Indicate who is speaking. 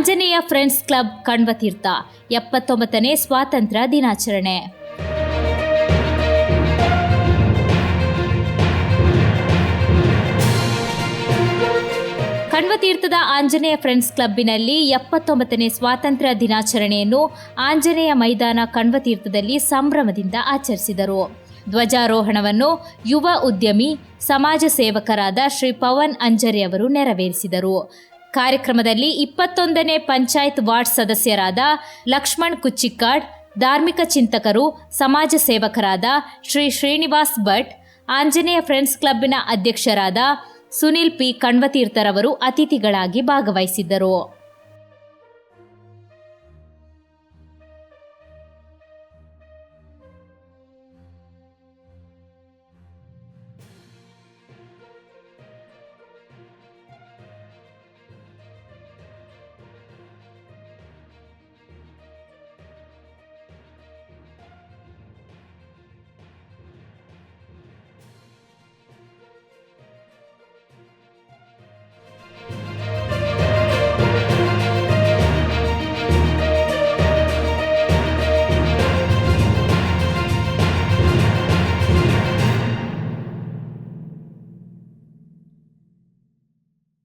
Speaker 1: Anjaneya friends club Kanvatheertha 79ನೇ ಸ್ವಾತಂತ್ರ್ಯ ದಿನಾಚರಣೆ. ಕಣ್ವತೀರ್ಥದ Anjaneya friends ಕ್ಲಬ್ಬಿನಲ್ಲಿ 79ನೇ ಸ್ವಾತಂತ್ರ್ಯ ದಿನಾಚರಣೆಯನ್ನು ಆಂಜನೇಯ ಮೈದಾನ ಕಣ್ವತೀರ್ಥದಲ್ಲಿ ಸಂಭ್ರಮದಿಂದ ಆಚರಿಸಿದರು. ಧ್ವಜಾರೋಹಣವನ್ನು ಯುವ ಉದ್ಯಮಿ ಸಮಾಜ ಸೇವಕರಾದ ಶ್ರೀ ಪವನ್ ಅಂಜರಿ ಅವರು ನೆರವೇರಿಸಿದರು. ಕಾರ್ಯಕ್ರಮದಲ್ಲಿ 21ನೇ ಪಂಚಾಯತ್ ವಾರ್ಡ್ ಸದಸ್ಯರಾದ ಲಕ್ಷ್ಮಣ್ ಕುಚ್ಚಿಕ್ಕಾಡ್, ಧಾರ್ಮಿಕ ಚಿಂತಕರು, ಸಮಾಜ ಸೇವಕರಾದ ಶ್ರೀ ಶ್ರೀನಿವಾಸ್ ಭಟ್, ಆಂಜನೇಯ ಫ್ರೆಂಡ್ಸ್ ಕ್ಲಬ್ಬಿನ ಅಧ್ಯಕ್ಷರಾದ ಸುನಿಲ್ ಪಿ ಕಣ್ವತೀರ್ಥರವರು ಅತಿಥಿಗಳಾಗಿ ಭಾಗವಹಿಸಿದ್ದರು.